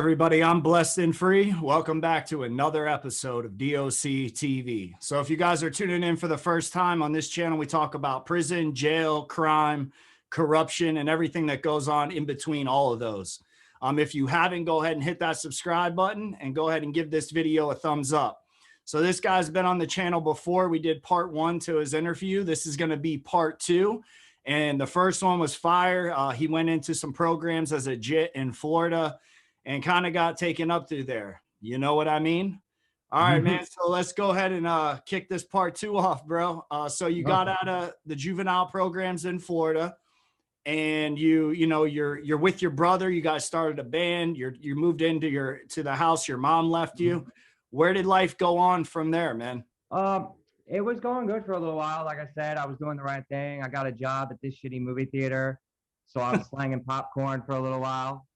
everybody? I'm Blessed and Free. Welcome back to another episode of DOC TV. So if you guys are tuning in for the first time on this channel, we talk about prison, jail, crime, corruption, and everything that goes on in between all of those. If you haven't, go ahead and hit that subscribe button and go ahead and give this video a thumbs up. So this guy's been on the channel before. We did part 1 to his interview. This is going to be part 2. And the first one was fire. He went into some programs as a JIT in Florida and kind of got taken up through there. You know what I mean? All right, man. So let's go ahead and kick this part 2 off, bro. So you got out of the juvenile programs in Florida, and you're with your brother. You guys started a band. You moved into the house. Your mom left you. Where did life go on from there, man? It was going good for a little while. Like I said, I was doing the right thing. I got a job at this shitty movie theater, so I was slanging popcorn for a little while.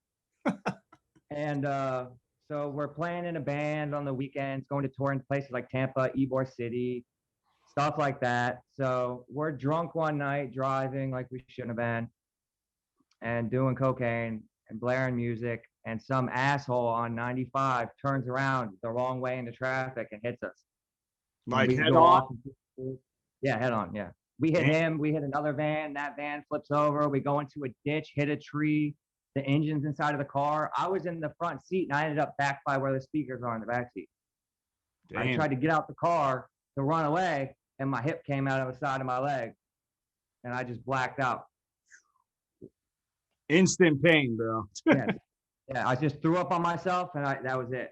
And so we're playing in a band on the weekends, going to touring places like Tampa, Ybor City, stuff like that. So we're drunk one night, driving like we shouldn't have been, and doing cocaine and blaring music. And some asshole on 95 turns around the wrong way into traffic and hits us. Like head on? Yeah, head on, yeah. We hit him, we hit another van, that van flips over, we go into a ditch, hit a tree, the engine's inside of the car. I was in the front seat and I ended up back by where the speakers are in the back seat. Damn. I tried to get out the car to run away and my hip came out of the side of my leg and I just blacked out. Instant pain, bro. Yeah, I just threw up on myself and that was it.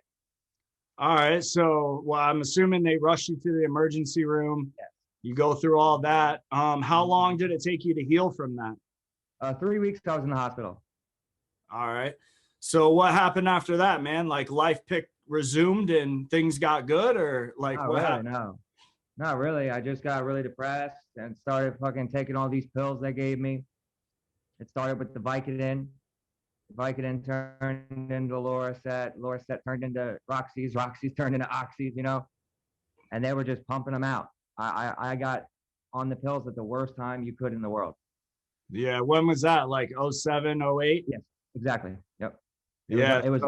All right, so well, I'm assuming they rushed you to the emergency room. Yes. You go through all that. How long did it take you to heal from that? 3 weeks I was in the hospital. All right. So what happened after that, man? Like life resumed and things got good, or like Not what really, happened? No, not really. I just got really depressed and started fucking taking all these pills they gave me. It started with the Vicodin. Vicodin turned into Loracet. Loracet turned into Roxy's. Roxy's turned into Oxys, you know? And they were just pumping them out. I got on the pills at the worst time you could in the world. Yeah. When was that? Like 07, 08? Yes, exactly. Yep. It was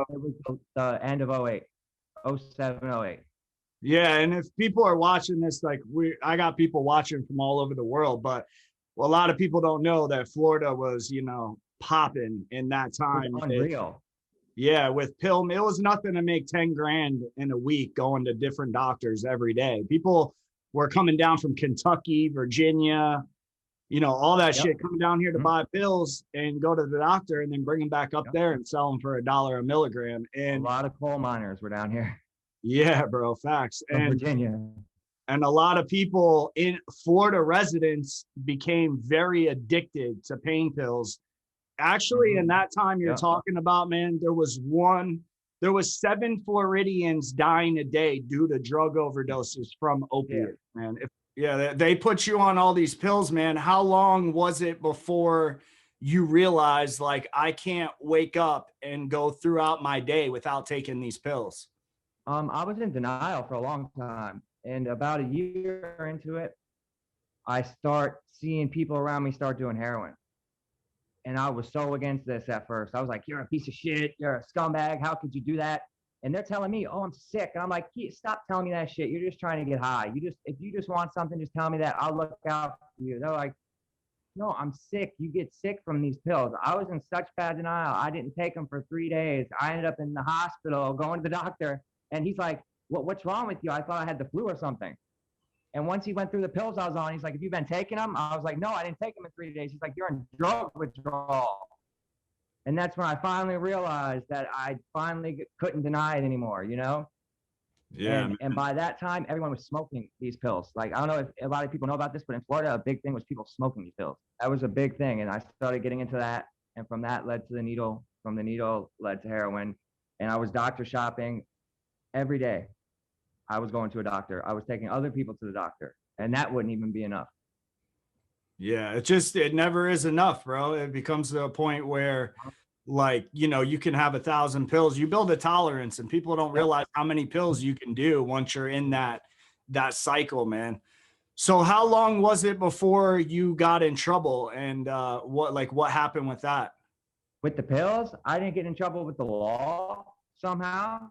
the end of 08. 07, 08. Yeah. And if people are watching this, like I got people watching from all over the world, but a lot of people don't know that Florida was, popping in that time. Unreal. Yeah, with pill, it was nothing to make 10 grand in a week going to different doctors every day. People were coming down from Kentucky, Virginia, all that shit, coming down here to buy pills and go to the doctor and then bring them back up there and sell them for $1 a milligram. And a lot of coal miners were down here. Yeah, bro, facts. And Virginia. And a lot of people in Florida residents became very addicted to pain pills. Actually, in that time you're talking about, man, there was 7 Floridians dying a day due to drug overdoses from opiates, man. They put you on all these pills, man. How long was it before you realized, like, I can't wake up and go throughout my day without taking these pills? I was in denial for a long time. And about a year into it, I start seeing people around me start doing heroin. And I was so against this at first. I was like, you're a piece of shit. You're a scumbag. How could you do that? And they're telling me, oh, I'm sick. And I'm like, stop telling me that shit. You're just trying to get high. If you just want something, just tell me that. I'll look out for you. They're like, no, I'm sick. You get sick from these pills. I was in such bad denial. I didn't take them for 3 days. I ended up in the hospital going to the doctor. And he's like, what's wrong with you? I thought I had the flu or something. And once he went through the pills I was on, he's like, have you been taking them? I was like, no, I didn't take them in 3 days. He's like, you're in drug withdrawal. And that's when I finally realized that I finally couldn't deny it anymore, Yeah. And by that time, everyone was smoking these pills. Like, I don't know if a lot of people know about this, but in Florida, a big thing was people smoking these pills. That was a big thing. And I started getting into that. And from that led to the needle. From the needle led to heroin. And I was doctor shopping every day. I was going to a doctor. I was taking other people to the doctor, and that wouldn't even be enough. Yeah, it never is enough, bro. It becomes to a point where, like, you can have 1,000 pills. You build a tolerance, and people don't realize how many pills you can do once you're in that cycle, man. So how long was it before you got in trouble, and what happened with that? With the pills, I didn't get in trouble with the law. somehow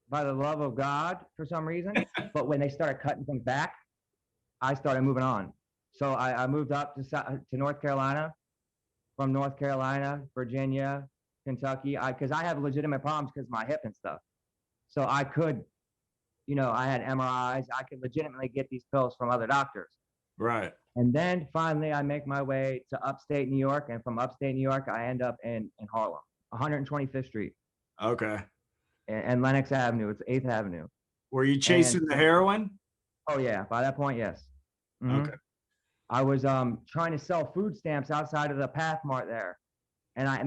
by the love of God for some reason. But when they started cutting things back, I started moving on. So I moved up to North Carolina, from North Carolina, Virginia, Kentucky, because I have legitimate problems because of my hip and stuff. So I could, I had MRIs. I could legitimately get these pills from other doctors. Right. And then finally, I make my way to upstate New York. And from upstate New York, I end up in Harlem, 125th Street. Okay. And Lenox Avenue. It's 8th Avenue. Were you chasing the heroin? Oh, yeah. By that point, yes. Mm-hmm. Okay. I was trying to sell food stamps outside of the Pathmart there. And I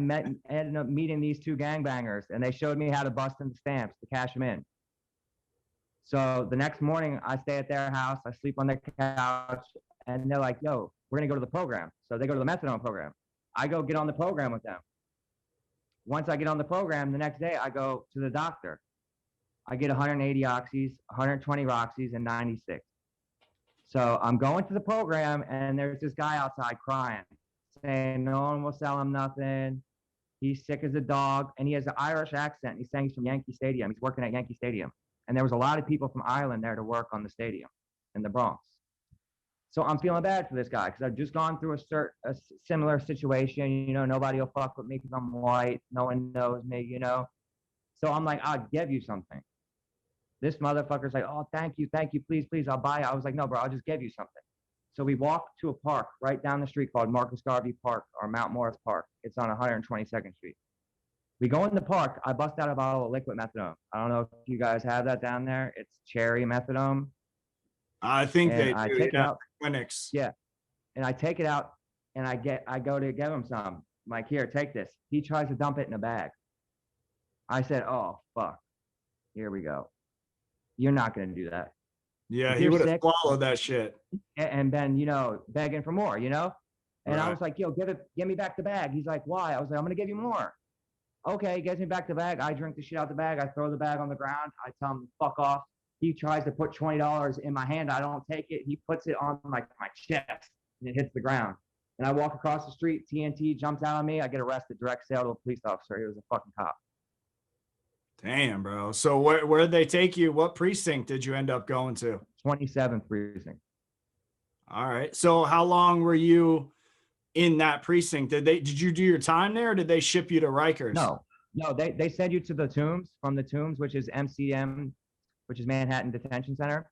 ended up meeting these two gangbangers. And they showed me how to bust in the stamps to cash them in. So the next morning, I stay at their house. I sleep on their couch. And they're like, yo, we're going to go to the program. So they go to the methadone program. I go get on the program with them. Once I get on the program, the next day, I go to the doctor. I get 180 oxys, 120 roxys, and 96. So I'm going to the program, and there's this guy outside crying, saying no one will sell him nothing. He's sick as a dog, and he has an Irish accent. He's saying he's from Yankee Stadium. He's working at Yankee Stadium. And there was a lot of people from Ireland there to work on the stadium in the Bronx. So I'm feeling bad for this guy because I've just gone through a similar situation. Nobody will fuck with me because I'm white. No one knows me, So I'm like, I'll give you something. This motherfucker's like, oh, thank you, please, I'll buy it. I was like, no, bro, I'll just give you something. So we walked to a park right down the street called Marcus Garvey Park or Mount Morris Park. It's on 122nd Street. We go in the park. I bust out a bottle of liquid methadone. I don't know if you guys have that down there. It's cherry methadone. I think they do. I take it out. Clinics. Yeah. And I take it out and I go to give him some. I'm like, here, take this. He tries to dump it in a bag. I said, oh, fuck. Here we go. You're not going to do that. Yeah, he would have swallowed that shit. And then, begging for more, And right. I was like, yo, give me back the bag. He's like, why? I was like, I'm going to give you more. Okay, he gives me back the bag. I drink the shit out the bag. I throw the bag on the ground. I tell him, fuck off. He tries to put $20 in my hand. I don't take it. He puts it on my chest and it hits the ground. And I walk across the street. TNT jumps out on me. I get arrested. Direct sale to a police officer. He was a fucking cop. Damn, bro. So where did they take you? What precinct did you end up going to? 27th precinct. All right. So how long were you in that precinct? Did you do your time there or did they ship you to Rikers? No, they send you to the Tombs, from the Tombs, which is MCM, which is Manhattan Detention Center.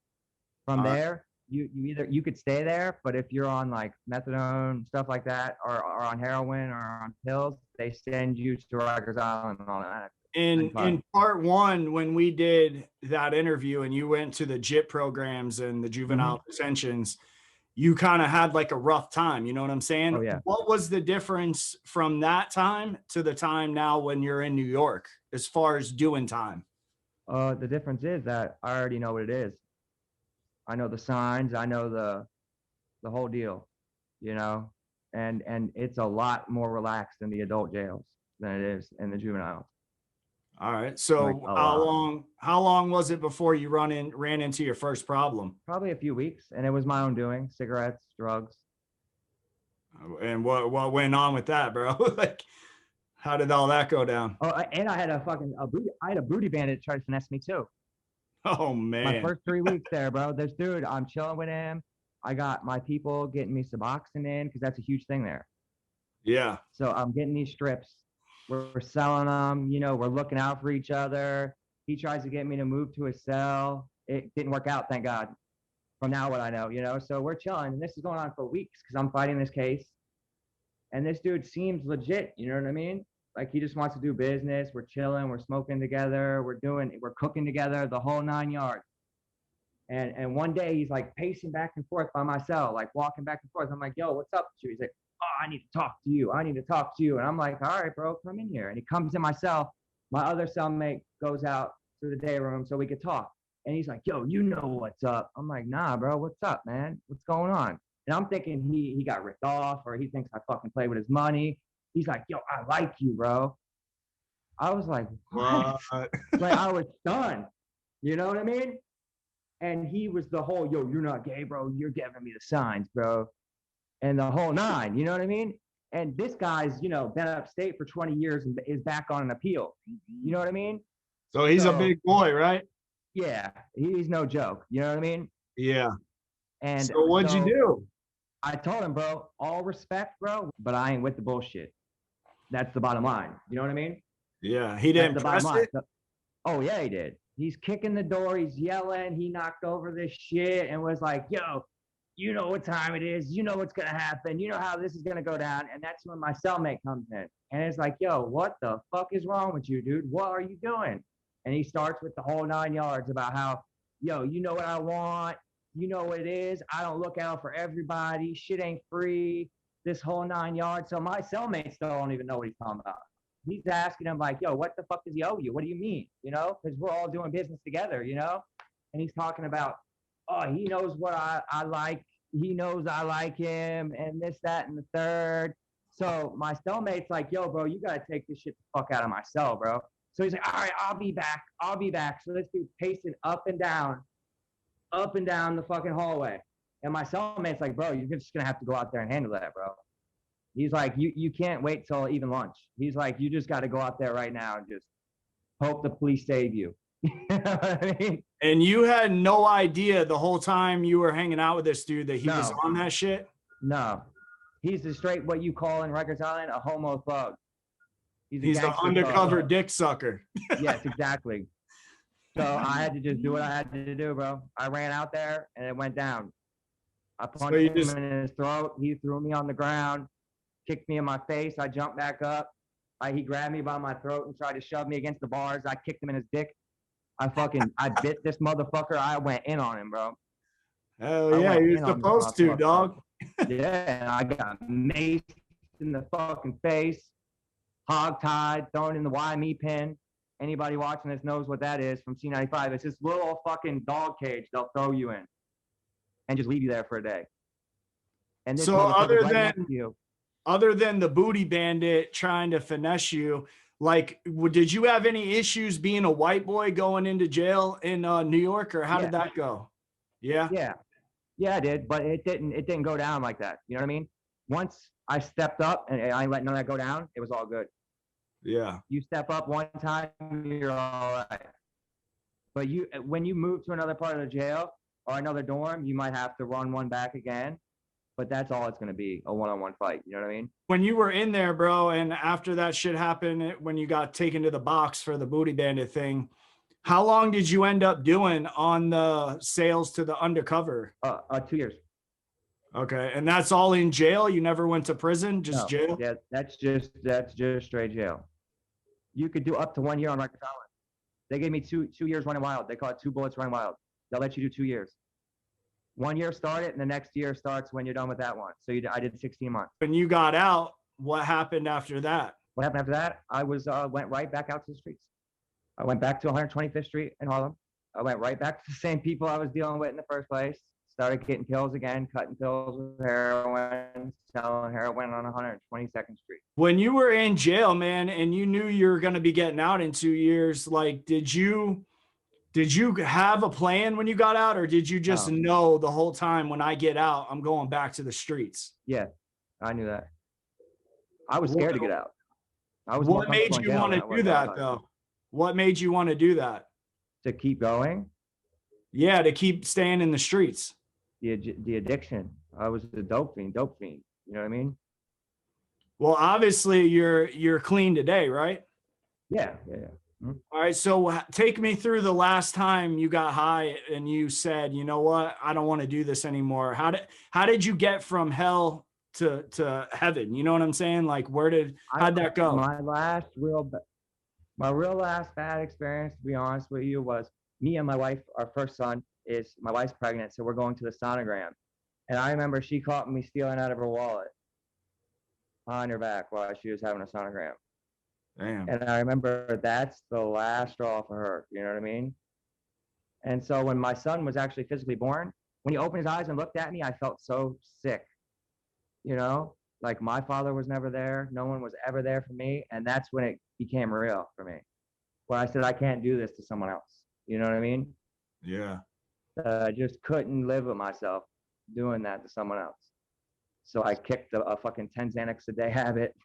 From there, you could stay there, but if you're on like methadone, stuff like that, or on heroin or on pills, they send you to Rikers Island and all that. In part one, when we did that interview and you went to the JIT programs and the juvenile detentions, you kind of had like a rough time. You know what I'm saying? Oh, yeah. What was the difference from that time to the time now when you're in New York as far as doing time? The difference is that I already know what it is. I know the signs. I know the whole deal, and it's a lot more relaxed in the adult jails than it is in the juveniles. All right. So like how long was it before you ran into your first problem? Probably a few weeks, and it was my own doing, cigarettes, drugs. And what went on with that, bro? Like, how did all that go down? Oh, and I had a booty bandit try to finesse me too. Oh man. My first 3 weeks there, bro. This dude, I'm chilling with him. I got my people getting me Suboxone in because that's a huge thing there. Yeah. So I'm getting these strips. We're selling them, we're looking out for each other. He tries to get me to move to a cell. It didn't work out, thank God. From now what I know, so we're chilling. And this is going on for weeks because I'm fighting this case. And this dude seems legit, you know what I mean? Like he just wants to do business. We're chilling, we're smoking together, we're cooking together, the whole 9 yards. And one day he's like pacing back and forth by my cell, like walking back and forth. I'm like, yo, what's up with you? He's like, oh, I need to talk to you. And I'm like, all right, bro, come in here. And he comes in my cell. My other cellmate goes out to the day room so we could talk. And he's like, yo, you know what's up. I'm like, nah, bro, what's up, man? What's going on? And I'm thinking he got ripped off or he thinks I fucking play with his money. He's like, yo, I like you, bro. I was like, what? Like, I was stunned. You know what I mean? And he was the whole, yo, you're not gay, bro. You're giving me the signs, bro. And the whole nine, you know what I mean? And this guy's, you know, been upstate for 20 years and is back on an appeal. You know what I mean? So he's a So big boy, right? yeah, he's no joke. You know what I mean? Yeah. And So what'd you so do? I told him, bro, all respect, bro, but I ain't with the bullshit. That's the bottom line. You know what I mean? Yeah. He That's didn't the bottom press line. it? So, oh yeah, he did. He's kicking the door. He's yelling. He knocked over this shit and was like, "Yo, you know what time it is. You know what's gonna happen. You know how this is gonna go down." And that's when my cellmate comes in, and it's like, "Yo, what the fuck is wrong with you, dude? What are you doing?" And he starts with the whole 9 yards about how, "Yo, you know what I want. You know what it is. I don't look out for everybody. Shit ain't free. This whole 9 yards." So my cellmate still don't even know what he's talking about. He's asking him like, "Yo, what the fuck does he owe you? What do you mean? You know, because we're all doing business together, you know." And he's talking about, "Oh, he knows what I like. He knows I like him, and this, that, and the third." So my cellmate's like, "Yo, bro, you gotta take this shit the fuck out of my cell, bro." So he's like, "All right, I'll be back. I'll be back." So this dude's pacing up and down the fucking hallway. And my cellmate's like, "Bro, you're just gonna have to go out there and handle that, bro." He's like, you can't wait till even lunch. He's like, "You just got to go out there right now and just hope the police save you." You know what I mean? And you had no idea the whole time you were hanging out with this dude that he was No. on that shit? No, he's the straight what you call in Rikers Island a homo thug. He's the undercover dick sucker. Yes, exactly. So I had to just do what I had to do, bro. I ran out there and it went down. I punched him in his throat. He threw me on the ground, kicked me in my face. I jumped back up. He grabbed me by my throat and tried to shove me against the bars. I kicked him in his dick. I bit this motherfucker. I went in on him, bro. Hell yeah, you're supposed to, dog. Yeah, and I got maced in the fucking face, hog-tied, thrown in the why me pin. Anybody watching this knows what that is from C95. It's this little fucking dog cage they'll throw you in and just leave you there for a day. And this So motherfucker's right next to you. Other than the booty bandit trying to finesse you, like, did you have any issues being a white boy going into jail in New York, or how did that go? Yeah. Yeah, I did, but it didn't go down like that. You know what I mean? Once I stepped up and I let none of that go down, it was all good. Yeah. You step up one time, you're all right. But when you move to another part of the jail or another dorm, you might have to run one back again. But that's all it's going to be, a one-on-one fight. You know what I mean? When you were in there, bro, and after that shit happened, when you got taken to the box for the booty bandit thing, how long did you end up doing on the sales to the undercover? 2 years. Okay. And that's all in jail? You never went to prison? Just jail? Yeah, that's just straight jail. You could do up to 1 year on Rikers Island. They gave me 2 years running wild. They call it 2 bullets running wild. They'll let you do 2 years. 1 year started, and the next year starts when you're done with that one. So I did 16 months. When you got out, what happened after that? What happened after that? I went right back out to the streets. I went back to 125th Street in Harlem. I went right back to the same people I was dealing with in the first place. Started getting pills again, cutting pills with heroin, selling heroin on 122nd Street. When you were in jail, man, and you knew you were going to be getting out in 2 years, like, did you have a plan when you got out, or did you just know the whole time, when I get out, I'm going back to the streets? Yeah, I knew that. I was scared to get out. What made you want to do that, though? What made you want to do that? To keep going? Yeah, to keep staying in the streets. The addiction. I was a dope fiend. You know what I mean? Well, obviously you're clean today, right? Yeah. Mm-hmm. All right. So take me through the last time you got high and you said, you know what, I don't want to do this anymore. How did you get from hell to heaven? You know what I'm saying? Like, how'd that go? My real last bad experience, to be honest with you, was me and my wife. Our first son my wife's pregnant, so we're going to the sonogram. And I remember she caught me stealing out of her wallet behind her back while she was having a sonogram. Damn. And I remember that's the last straw for her. You know what I mean? And so when my son was actually physically born, when he opened his eyes and looked at me, I felt so sick. You know, like my father was never there. No one was ever there for me. And that's when it became real for me. Where I said, I can't do this to someone else. You know what I mean? Yeah. I just couldn't live with myself doing that to someone else. So I kicked a fucking 10 Xanax a day habit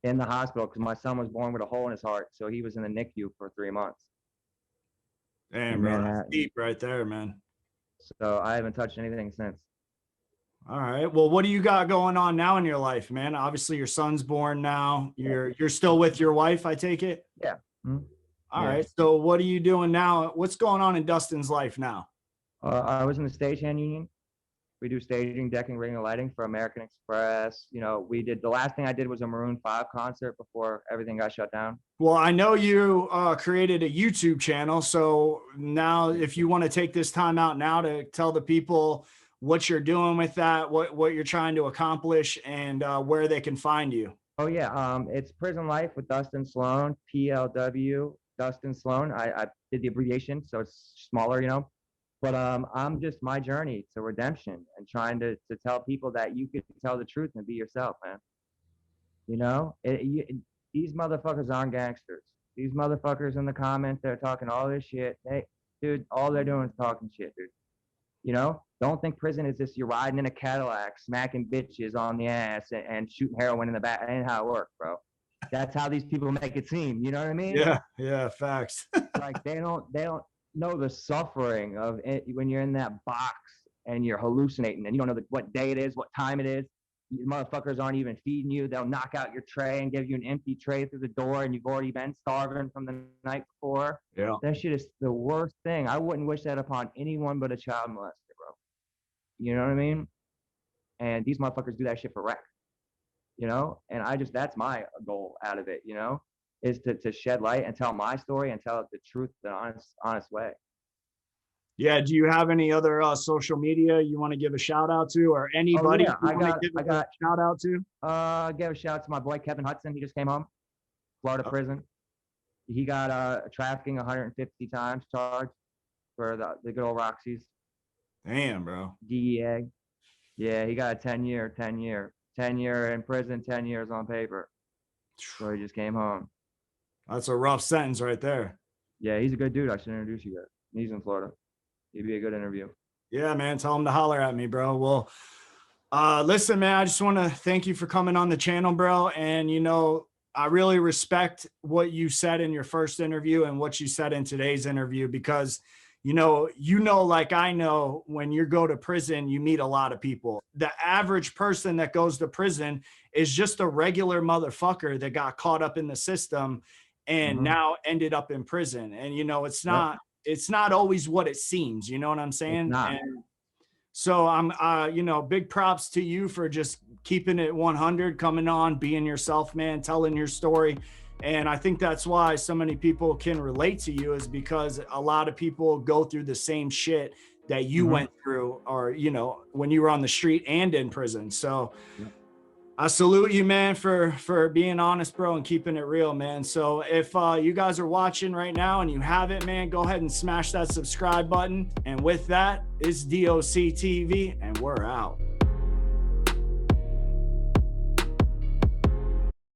in the hospital because my son was born with a hole in his heart. So he was in the NICU for 3 months Damn, in bro, that's Manhattan. deep right there, man. So I haven't touched anything since. All right. Well, what do you got going on now in your life, man? Obviously, your son's born now. You're still with your wife, I take it. Yeah. Mm-hmm. All Yeah. right. So what are you doing now? What's going on in Dustin's life now? I was in the stagehand union. We do staging, decking, rigging, and lighting for American Express. You know, we did the last thing I did was a Maroon 5 concert before everything got shut down. Well, I know you created a YouTube channel. So now, if you want to take this time out now to tell the people what you're doing with that, what you're trying to accomplish, and where they can find you. Oh yeah, it's Prison Life with Dustin Sloan, PLW, Dustin Sloan. I did the abbreviation, so it's smaller, you know. But I'm just my journey to redemption and trying to tell people that you can tell the truth and be yourself, man. You know, these motherfuckers aren't gangsters. These motherfuckers in the comments, they're talking all this shit. Hey, dude, all they're doing is talking shit, dude. You know, don't think prison is just you're riding in a Cadillac, smacking bitches on the ass and shooting heroin in the back. That ain't how it works, bro. That's how these people make it seem. You know what I mean? Yeah, facts. Like they don't know the suffering of it when you're in that box and you're hallucinating and you don't know what day it is, what time it is. These motherfuckers aren't even feeding you. They'll knock out your tray and give you an empty tray through the door, and you've already been starving from the night before. Yeah. That shit is the worst thing. I wouldn't wish that upon anyone but a child molester, bro. You know what I mean? And these motherfuckers do that shit for rec. You know? And that's my goal out of it, you know, is to shed light and tell my story and tell it the truth in an honest way. Yeah. Do you have any other social media you want to give a shout out to, or anybody I got a shout out to? Give a shout out to my boy Kevin Hudson. He just came home, Florida prison. He got trafficking 150 times charged for the good old Roxy's. Damn, bro. DEA. Yeah, he got a 10 year in prison, 10 years on paper. So he just came home. That's a rough sentence right there. Yeah, he's a good dude. I should introduce you guys. He's in Florida. He'd be a good interview. Yeah, man. Tell him to holler at me, bro. Well, listen, man, I just want to thank you for coming on the channel, bro. And, you know, I really respect what you said in your first interview and what you said in today's interview, because, you know, like I know, when you go to prison, you meet a lot of people. The average person that goes to prison is just a regular motherfucker that got caught up in the system and now ended up in prison. And, you know, it's not always what it seems. You know what I'm saying? And so I'm, you know, big props to you for just keeping it 100, coming on, being yourself, man, telling your story. And I think that's why so many people can relate to you, is because a lot of people go through the same shit that you went through, or, you know, when you were on the street and in prison. So I salute you, man, for being honest, bro, and keeping it real, man. So if you guys are watching right now and you haven't, man, go ahead and smash that subscribe button. And with that, it's DOC TV, and we're out.